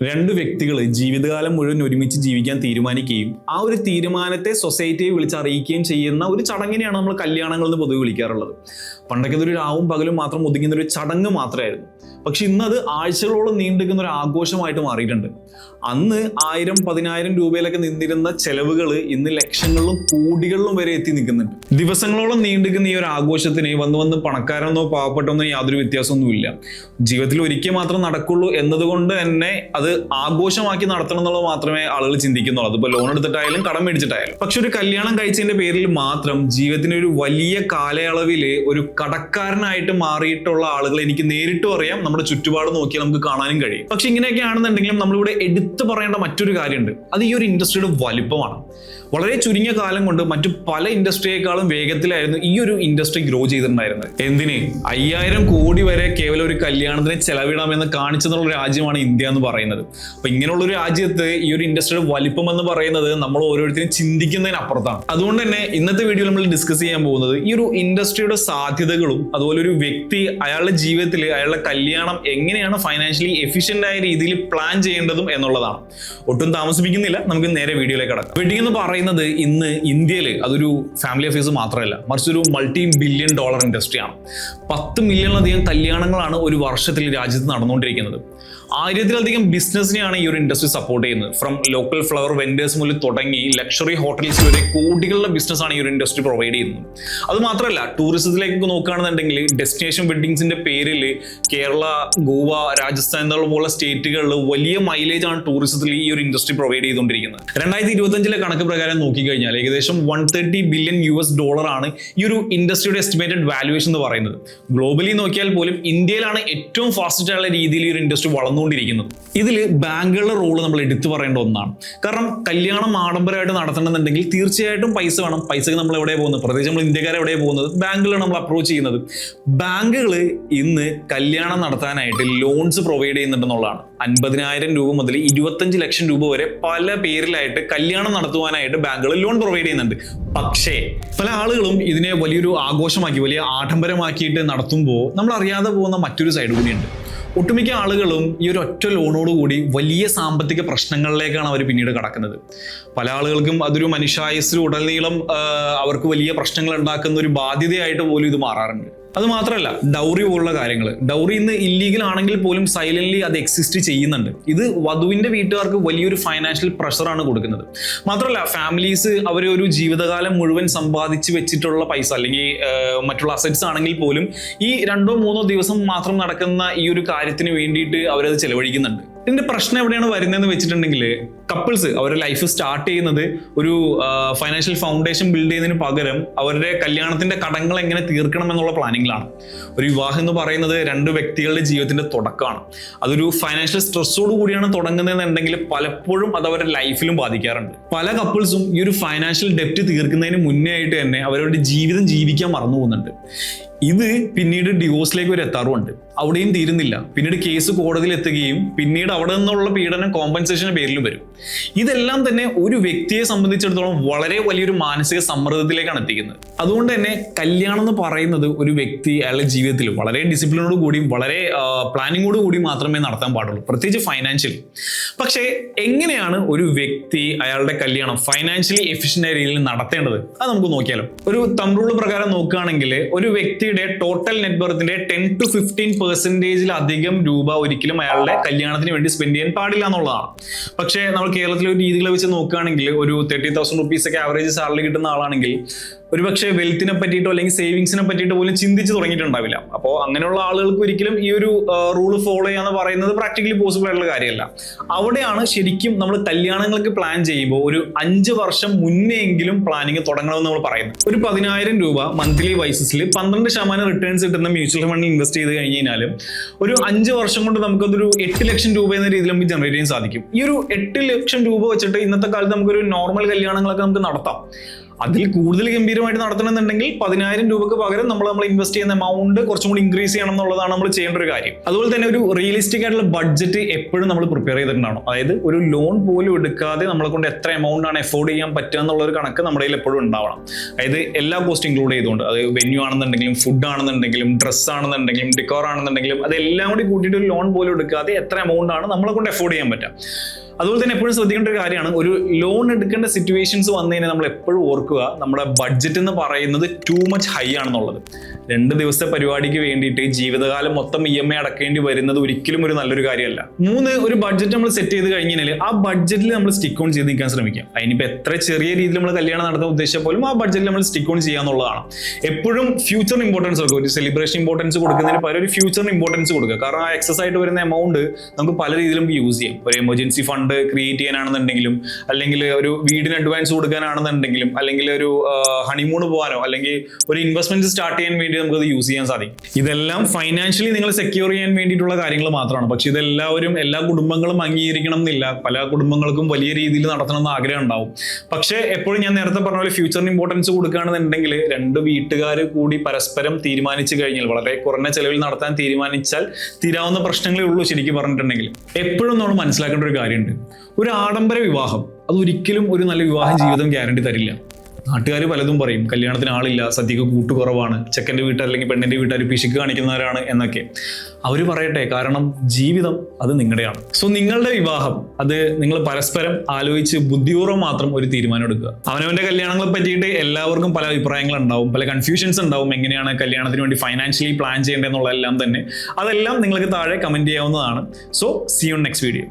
രണ്ട് വ്യക്തികൾ ജീവിതകാലം മുഴുവൻ ഒരുമിച്ച് ജീവിക്കാൻ തീരുമാനിക്കുകയും ആ ഒരു തീരുമാനത്തെ സൊസൈറ്റിയെ വിളിച്ചറിയിക്കുകയും ചെയ്യുന്ന ഒരു ചടങ്ങിനെയാണ് നമ്മൾ കല്യാണങ്ങൾ എന്ന് പൊതുവെ വിളിക്കാറുള്ളത്. പണ്ടൊക്കെ ഇതൊരു രാവും പകലും മാത്രം ഒതുങ്ങുന്ന ഒരു ചടങ്ങ് മാത്രമായിരുന്നു. പക്ഷെ ഇന്നത് ആഴ്ചകളോളം നീണ്ടുനിൽക്കുന്ന ഒരു ആഘോഷമായിട്ട് മാറിയിട്ടുണ്ട്. അന്ന് 1000-10,000 രൂപയിലൊക്കെ നിന്നിരുന്ന ചെലവുകൾ ഇന്ന് ലക്ഷങ്ങളിലും കോടികളിലും വരെ എത്തി നിൽക്കുന്നുണ്ട്. ദിവസങ്ങളോളം നീണ്ടുനിൽക്കുന്ന ഈ ഒരു ആഘോഷത്തിന് വന്ന് പണക്കാരെന്നോ പാവപ്പെട്ടെന്നോ യാതൊരു വ്യത്യാസമൊന്നുമില്ല. ജീവിതത്തിൽ ഒരിക്കൽ മാത്രം നടക്കുള്ളൂ എന്നതുകൊണ്ട് തന്നെ അത് ആഘോഷമാക്കി നടത്തണം എന്നുള്ളത് മാത്രമേ ആളുകൾ ചിന്തിക്കുന്നുള്ളൂ. അതിപ്പോൾ ലോൺ എടുത്തിട്ടായാലും കടം മേടിച്ചിട്ടായാലും. പക്ഷെ ഒരു കല്യാണം കഴിച്ചതിന്റെ പേരിൽ മാത്രം ജീവിതത്തിന്റെ ഒരു വലിയ കാലയളവിൽ ഒരു കടക്കാരനായിട്ട് മാറിയിട്ടുള്ള ആളുകൾ എനിക്ക് നേരിട്ടും അറിയാം, നമ്മുടെ ചുറ്റുപാട് നോക്കിയാൽ നമുക്ക് കാണാനും കഴിയും. പക്ഷെ ഇങ്ങനെയൊക്കെ ആണെന്നുണ്ടെങ്കിലും നമ്മളിവിടെ എടുത്തു പറയേണ്ട മറ്റൊരു കാര്യമുണ്ട്. അത് ഈ ഒരു ഇൻഡസ്ട്രിയുടെ വലിപ്പമാണ്. വളരെ ചുരുങ്ങിയ കാലം കൊണ്ട് മറ്റു പല ഇൻഡസ്ട്രിയേക്കാളും വേഗത്തിലായിരുന്നു ഈ ഒരു ഇൻഡസ്ട്രി ഗ്രോ ചെയ്തിട്ടുണ്ടായിരുന്നത്. എന്തിന് 5000 കോടി വരെ കേവലം ഒരു കല്യാണത്തിന് ചെലവിടാമെന്ന് കാണിച്ചെന്നുള്ള രാജ്യമാണ് ഇന്ത്യ എന്ന് പറയുന്നത്. അപ്പൊ ഇങ്ങനെയുള്ള ഒരു രാജ്യത്ത് ഈ ഒരു ഇൻഡസ്ട്രിയുടെ വലിപ്പം എന്ന് പറയുന്നത് നമ്മൾ ഓരോരുത്തരും ചിന്തിക്കുന്നതിനപ്പുറത്താണ്. അതുകൊണ്ട് തന്നെ ഇന്നത്തെ വീഡിയോയിൽ നമ്മൾ ഡിസ്കസ് ചെയ്യാൻ പോകുന്നത് ഈ ഒരു ഇൻഡസ്ട്രിയുടെ സാധ്യതകളും അതുപോലെ ഒരു വ്യക്തി അയാളുടെ ജീവിതത്തിൽ അയാളുടെ കല്യാണം എങ്ങനെയാണ് ഫൈനാൻഷ്യലി എഫിഷ്യന്റ് ആയ രീതിയിൽ പ്ലാൻ ചെയ്യേണ്ടതും എന്നുള്ളതാണ്. ഒട്ടും താമസിപ്പിക്കുന്നില്ല, നമുക്ക് നേരെ വീഡിയോയിലേക്ക് കടക്കാം. വെഡിങ് എന്ന് പറയുന്നത് ഇന്ന് ഇന്ത്യയിൽ അതൊരു ഫാമിലി അഫയേഴ്സ് മാത്രമല്ല, മറിച്ച് ഒരു $multi-billion ഇൻഡസ്ട്രിയാണ്. 10 മില്യണിലധികം കല്യാണങ്ങളാണ് ഒരു വർഷത്തിൽ രാജ്യത്ത് നടന്നുകൊണ്ടിരിക്കുന്നത്. 1000-ലധികം ബിസിനസിനെയാണ് ഈ ഒരു ഇൻഡസ്ട്രി സപ്പോർട്ട് ചെയ്യുന്നത്. ഫ്രം ലോക്കൽ ഫ്ലവർ വെൻഡേഴ്സ് മുതൽ തുടങ്ങി ലക്ഷറി ഹോട്ടൽസ് വരെ കോടികളുടെ ബിസിനസ്സാണ് ഈ ഒരു ഇൻഡസ്ട്രി പ്രൊവൈഡ് ചെയ്യുന്നത്. അത് മാത്രമല്ല, ടൂറിസത്തിലേക്ക് നോക്കുകയാണെന്നുണ്ടെങ്കിൽ ഡെസ്റ്റിനേഷൻ വെഡിങ്സിന്റെ പേരിൽ കേരള, ഗോവ, രാജസ്ഥാൻ എന്നുള്ള സ്റ്റേറ്റുകളിൽ വലിയ മൈലേജ് ആണ് ടൂറിസത്തിൽ ഈ ഒരു ഇൻഡസ്ട്രി പ്രൊവൈഡ് ചെയ്തുകൊണ്ടിരിക്കുന്നത്. 2025 കണക്ക് പ്രകാരം നോക്കിക്കഴിഞ്ഞാൽ ഏകദേശം $130 ബില്യൺ ആണ് ഈ ഒരു ഇൻഡസ്ട്രിയുടെ എസ്റ്റിമേറ്റഡ് വാല്യുവേഷൻ എന്ന് പറയുന്നത്. ഗ്ലോബലി നോക്കിയാൽ പോലും ഇന്ത്യയിലാണ് ഏറ്റവും ഫാസ്റ്റ് ആയുള്ള രീതിയിൽ ഈ ഒരു ഇൻഡസ്ട്രി വളർന്നുകൊണ്ടിരിക്കുന്നത്. ഇതിൽ ബാങ്കുകളുടെ റോള് നമ്മൾ എടുത്തു പറയേണ്ട ഒന്നാണ്. കാരണം കല്യാണം ആഡംബരമായിട്ട് നടത്തണമെന്നുണ്ടെങ്കിൽ തീർച്ചയായിട്ടും പൈസ വേണം. പൈസക്ക് നമ്മൾ എവിടെ പോകുന്നത്, പ്രത്യേകിച്ച് നമ്മൾ ഇന്ത്യക്കാർ എവിടെ പോകുന്നത്, ബാങ്കുകളാണ് നമ്മൾ അപ്രോച്ച് ചെയ്യുന്നത്. ബാങ്കുകൾ ഇന്ന് കല്യാണം നടത്താനായിട്ട് ലോൺസ് പ്രൊവൈഡ് ചെയ്യുന്നുണ്ടെന്നുള്ളതാണ്. 50,000 രൂപ മുതൽ 25 ലക്ഷം രൂപ വരെ പല പേരിലായിട്ട് കല്യാണം നടത്തുവാനായിട്ട് ബാങ്കുകൾ ലോൺ പ്രൊവൈഡ് ചെയ്യുന്നുണ്ട്. പക്ഷേ പല ആളുകളും ഇതിനെ വലിയൊരു ആഘോഷമാക്കി വലിയ ആഡംബരമാക്കിയിട്ട് നടത്തുമ്പോൾ നമ്മൾ അറിയാതെ പോകുന്ന മറ്റൊരു സൈഡ് കൂടിയുണ്ട്. ഒട്ടുമിക്ക ആളുകളും ഈ ഒരു ഒറ്റ ലോണോടുകൂടി വലിയ സാമ്പത്തിക പ്രശ്നങ്ങളിലേക്കാണ് അവർ പിന്നീട് കടക്കുന്നത്. പല ആളുകൾക്കും അതൊരു മനുഷ്യായുസ്സിൽ ഉടനീളം അവർക്ക് വലിയ പ്രശ്നങ്ങൾ ഉണ്ടാക്കുന്ന ഒരു ബാധ്യതയായിട്ട് പോലും ഇത് മാറാറുണ്ട്. അത് മാത്രമല്ല, ഡൗറി പോലുള്ള കാര്യങ്ങൾ. ഡൗറി ഇന്ന് ഇല്ലീഗൽ ആണെങ്കിൽ പോലും സൈലന്റ്ലി അത് എക്സിസ്റ്റ് ചെയ്യുന്നുണ്ട്. ഇത് വധുവിന്റെ വീട്ടുകാർക്ക് വലിയൊരു ഫൈനാൻഷ്യൽ പ്രഷറാണ് കൊടുക്കുന്നത്. മാത്രമല്ല, ഫാമിലീസ് അവർ ഒരു ജീവിതകാലം മുഴുവൻ സമ്പാദിച്ച് വെച്ചിട്ടുള്ള പൈസ അല്ലെങ്കിൽ മറ്റുള്ള അസറ്റ്സ് ആണെങ്കിൽ പോലും ഈ 2-3 ദിവസം മാത്രം നടക്കുന്ന ഈ ഒരു കാര്യത്തിന് വേണ്ടിയിട്ട് അവരത് ചെലവഴിക്കുന്നുണ്ട്. ഇതിന്റെ പ്രശ്നം എവിടെയാണ് വരുന്നതെന്ന് വെച്ചിട്ടുണ്ടെങ്കിൽ, കപ്പിൾസ് അവരുടെ ലൈഫ് സ്റ്റാർട്ട് ചെയ്യുന്നത് ഒരു ഫൈനാൻഷ്യൽ ഫൗണ്ടേഷൻ ബിൽഡ് ചെയ്യുന്നതിന് പകരം അവരുടെ കല്യാണത്തിന്റെ കടങ്ങൾ എങ്ങനെ തീർക്കണം എന്നുള്ള പ്ലാനിങ്ങിലാണ്. ഒരു വിവാഹം എന്ന് പറയുന്നത് 2 വ്യക്തികളുടെ ജീവിതത്തിന്റെ തുടക്കമാണ്. അതൊരു ഫൈനാൻഷ്യൽ സ്ട്രെസ്സോട് കൂടിയാണ് തുടങ്ങുന്നതെന്നുണ്ടെങ്കിൽ പലപ്പോഴും അത് അവരുടെ ലൈഫിലും ബാധിക്കാറുണ്ട്. പല കപ്പിൾസും ഈ ഒരു ഫൈനാൻഷ്യൽ ഡെപ്റ്റ് തീർക്കുന്നതിന് മുന്നേ ആയിട്ട് തന്നെ അവരുടെ ജീവിതം ജീവിക്കാൻ മറന്നു പോകുന്നുണ്ട്. ഇത് പിന്നീട് ഡിവോഴ്സിലേക്ക് വരെ എത്താറുമുണ്ട്. അവിടെയും തീരുന്നില്ല. പിന്നീട് കേസ് കോടതിയിൽ എത്തുകയും പിന്നീട് അവിടെ നിന്നുള്ള പീഡനം കോമ്പൻസേഷന് പേരിൽ വരും. ഇതെല്ലാം തന്നെ ഒരു വ്യക്തിയെ സംബന്ധിച്ചിടത്തോളം വളരെ വലിയൊരു മാനസിക സമ്മർദ്ദത്തിലേക്കാണ് എത്തിക്കുന്നത്. അതുകൊണ്ട് തന്നെ കല്യാണം എന്ന് പറയുന്നത് ഒരു വ്യക്തി അയാളുടെ ജീവിതത്തിൽ വളരെ ഡിസിപ്ലിനോട് കൂടിയും വളരെ പ്ലാനിങ്ങോട് കൂടി മാത്രമേ നടത്താൻ പാടുള്ളൂ, പ്രത്യേകിച്ച് ഫൈനാൻഷ്യലി. പക്ഷേ എങ്ങനെയാണ് ഒരു വ്യക്തി അയാളുടെ കല്യാണം ഫൈനാൻഷ്യലി എഫിഷ്യന്റ് ആയ രീതിയിൽ നടത്തേണ്ടത്, അത് നമുക്ക് നോക്കിയാലോ. ഒരു തമ്പ് റൂൾ പ്രകാരം നോക്കുകയാണെങ്കിൽ ഒരു വ്യക്തിയുടെ ടോട്ടൽ നെറ്റ് വർത്തിന്റെ 10-15% രൂപ ഒരിക്കലും അയാളുടെ കല്യാണത്തിന് വേണ്ടി സ്പെൻഡ് ചെയ്യാൻ പാടില്ല എന്നുള്ളതാണ്. പക്ഷേ നമ്മൾ കേരളത്തിലെ ഒരു രീതികളെ വെച്ച് നോക്കുകയാണെങ്കിൽ ഒരു 30,000 rupees ഒക്കെ ആവറേജ് സാലറി കിട്ടുന്ന ആളാണെങ്കിൽ ഒരുപക്ഷെ വെൽത്തിനെ പറ്റിയിട്ടോ അല്ലെങ്കിൽ സേവിങ്സിനെ പറ്റിയിട്ടോ പോലും ചിന്തിച്ച് തുടങ്ങിയിട്ടുണ്ടാവില്ല. അപ്പോൾ അങ്ങനെയുള്ള ആളുകൾക്ക് ഒരിക്കലും ഈ ഒരു റൂള് ഫോളോ ചെയ്യാന്ന് പറയുന്നത് പ്രാക്ടിക്കലി പോസിബിൾ ആയിട്ടുള്ള കാര്യമല്ല. അവിടെയാണ് ശരിക്കും നമ്മൾ കല്യാണങ്ങൾക്ക് പ്ലാൻ ചെയ്യുമ്പോൾ ഒരു 5 വർഷം മുന്നേ എങ്കിലും പ്ലാനിങ് തുടങ്ങണമെന്ന് നമ്മൾ പറയുന്നത്. ഒരു 10,000 രൂപ മന്ത്ലി ബേസിസിൽ 12% റിട്ടേൺസ് കിട്ടുന്ന മ്യൂച്വൽ ഫണ്ടിൽ ഇൻവെസ്റ്റ് ചെയ്ത് കഴിഞ്ഞാലും ഒരു 5 വർഷം കൊണ്ട് നമുക്കതൊരു 8 ലക്ഷം രൂപ എന്ന രീതിയിൽ നമുക്ക് ജനറേറ്റ് ചെയ്യാൻ സാധിക്കും. ഈ ഒരു 8 ലക്ഷം രൂപ വെച്ചിട്ട് ഇന്നത്തെ കാലത്ത് നമുക്കൊരു നോർമൽ കല്യാണങ്ങളൊക്കെ നമുക്ക് നടത്താം. അതിൽ കൂടുതൽ ഗംഭീരമായിട്ട് നടത്തണമെന്നുണ്ടെങ്കിൽ 10,000 രൂപക്ക് പകരം നമ്മൾ ഇൻവെസ്റ്റ് ചെയ്യുന്ന എമൗണ്ട് കുറച്ചും കൂടി ഇൻക്രീസ് ചെയ്യണം എന്നുള്ളതാണ് നമ്മൾ ചെയ്യേണ്ട ഒരു കാര്യം. അതുപോലെ തന്നെ ഒരു റിയലിസ്റ്റിക് ആയിട്ടുള്ള ബഡ്ജറ്റ് എപ്പോഴും നമ്മൾ പ്രിപ്പയർ ചെയ്തിട്ടുണ്ടാവണം. അതായത് ഒരു ലോൺ പോലും എടുക്കാതെ നമ്മളെ കൊണ്ട് എത്ര എമൗണ്ട് ആണ് എഫോർഡ് ചെയ്യാൻ പറ്റുക എന്നുള്ള ഒരു കണക്ക് നമ്മുടെ കയ്യിൽ എപ്പോഴും ഉണ്ടാവണം. അതായത് എല്ലാ കോസ്റ്റ് ഇൻക്ലൂഡ് ചെയ്തുകൊണ്ട്, അതായത് വെന്യൂ ആണെന്നുണ്ടെങ്കിലും ഫുഡ് ആണെന്നുണ്ടെങ്കിലും ഡ്രസ്സ് ആണെന്നുണ്ടെങ്കിലും ഡിക്കോർ ആണെന്നുണ്ടെങ്കിലും അതെല്ലാം കൂടി കൂട്ടിയിട്ട് ഒരു ലോൺ പോലും എടുക്കാതെ എത്ര എമൗണ്ട് ആണ് നമ്മളെ കൊണ്ട് എഫോർഡ് ചെയ്യാൻ പറ്റുക. അതുപോലെ തന്നെ എപ്പോഴും ശ്രദ്ധിക്കേണ്ട ഒരു കാര്യമാണ്, ഒരു ലോൺ എടുക്കേണ്ട സിറ്റുവേഷൻസ് വന്നു കഴിഞ്ഞാൽ നമ്മൾ എപ്പോഴും ഓർക്കുക നമ്മുടെ ബഡ്ജറ്റ് എന്ന് പറയുന്നത് ടൂ മച്ച് ഹൈ ആണെന്നുള്ളത്. 2 ദിവസത്തെ പരിപാടിക്ക് വേണ്ടിയിട്ട് ജീവിതകാലം മൊത്തം EMI അടക്കേണ്ടി വരുന്നത് ഒരിക്കലും ഒരു നല്ലൊരു കാര്യമല്ല. 3, ഒരു ബഡ്ജറ്റ് നമ്മൾ സെറ്റ് ചെയ്ത് കഴിഞ്ഞാൽ ആ ബഡ്ജറ്റിൽ നമ്മൾ സ്റ്റിക്ക് ഓൺ ചെയ്ത് നിൽക്കാൻ ശ്രമിക്കാം. അതിനിപ്പോൾ എത്ര ചെറിയ രീതിയിൽ നമ്മൾ കല്യാണം നടത്താൻ ഉദ്ദേശിച്ചാൽ പോലും ആ ബഡ്ജറ്റിൽ നമ്മൾ സ്റ്റിക്ക് ഓൺ ചെയ്യാന്നുള്ളതാണ്. എപ്പോഴും ഫ്യൂച്ചർ ഇമ്പോർട്ടൻസ് കൊടുക്കുക. ഒരു സെലിബ്രേഷൻ ഇമ്പോർട്ടൻസ് കൊടുക്കുന്നതിന് പകരം ഒരു ഫ്യൂച്ചറിന് ഇമ്പോർട്ടൻസ് കൊടുക്കുക. കാരണം ആ എക്സസ് ആയിട്ട് വരുന്ന എമൗണ്ട് നമുക്ക് പല രീതിയിലും യൂസ് ചെയ്യാം. ഒരു എമർജൻസി ഫണ്ട് ക്രിയേറ്റ് ചെയ്യാനാണെന്നുണ്ടെങ്കിലും, അല്ലെങ്കിൽ ഒരു വീടിന് അഡ്വാൻസ് കൊടുക്കാനാണെന്നുണ്ടെങ്കിലും, അല്ലെങ്കിൽ ഒരു ഹണിമൂണ് പോകാനോ, അല്ലെങ്കിൽ ഒരു ഇൻവെസ്റ്റ്മെന്റ് സ്റ്റാർട്ട് ചെയ്യാൻ വേണ്ടി നമുക്ക് അത് യൂസ് ചെയ്യാൻ സാധിക്കും. ഇതെല്ലാം ഫൈനാൻഷ്യലി നിങ്ങൾ സെക്യൂർ ചെയ്യാൻ വേണ്ടിയിട്ടുള്ള കാര്യങ്ങൾ മാത്രമാണ്. പക്ഷെ ഇതെല്ലാവരും എല്ലാ കുടുംബങ്ങളും അംഗീകരിക്കണം എന്നില്ല. പല കുടുംബങ്ങൾക്കും വലിയ രീതിയിൽ നടത്തണം എന്ന് ആഗ്രഹം ഉണ്ടാവും. പക്ഷെ എപ്പോഴും ഞാൻ നേരത്തെ പറഞ്ഞ പോലെ ഫ്യൂച്ചറിന് ഇമ്പോർട്ടൻസ് കൊടുക്കുകയാണെന്നുണ്ടെങ്കിൽ 2 വീട്ടുകാർ കൂടി പരസ്പരം തീരുമാനിച്ചു കഴിഞ്ഞാൽ, വളരെ കുറഞ്ഞ ചെലവിൽ നടത്താൻ തീരുമാനിച്ചാൽ തീരാവുന്ന പ്രശ്നങ്ങളേ ഉള്ളൂ. ശരിക്കും പറഞ്ഞിട്ടുണ്ടെങ്കിൽ എപ്പോഴും നമ്മൾ മനസ്സിലാക്കേണ്ട ഒരു കാര്യമുണ്ട്, ഒരു ആഡംബര വിവാഹം അതൊരിക്കലും ഒരു നല്ല വിവാഹ ജീവിതം ഗ്യാരണ്ടി തരില്ല. നാട്ടുകാർ പലതും പറയും, കല്യാണത്തിന് ആളില്ല, സദ്യക്ക് കൂട്ടുകുറവാണ്, ചെക്കൻ്റെ വീട്ടുകാർ അല്ലെങ്കിൽ പെണ്ണിൻ്റെ വീട്ടുകാർ പിശുക്ക് കാണിക്കുന്നവരാണ് എന്നൊക്കെ. അവർ പറയട്ടെ, കാരണം ജീവിതം അത് നിങ്ങളുടെയാണ്. സോ നിങ്ങളുടെ വിവാഹം അത് നിങ്ങൾ പരസ്പരം ആലോചിച്ച് ബുദ്ധിപൂർവ്വം മാത്രം ഒരു തീരുമാനം എടുക്കുക. അവനവൻ്റെ കല്യാണങ്ങളെ പറ്റിയിട്ട് എല്ലാവർക്കും പല അഭിപ്രായങ്ങൾ ഉണ്ടാവും, പല കൺഫ്യൂഷൻസ് ഉണ്ടാവും. എങ്ങനെയാണ് കല്യാണത്തിന് വേണ്ടി ഫൈനാൻഷ്യലി പ്ലാൻ ചെയ്യേണ്ടതെന്നുള്ളതെല്ലാം തന്നെ, അതെല്ലാം നിങ്ങൾക്ക് താഴെ കമൻറ്റ് ചെയ്യാവുന്നതാണ്. So see you next video.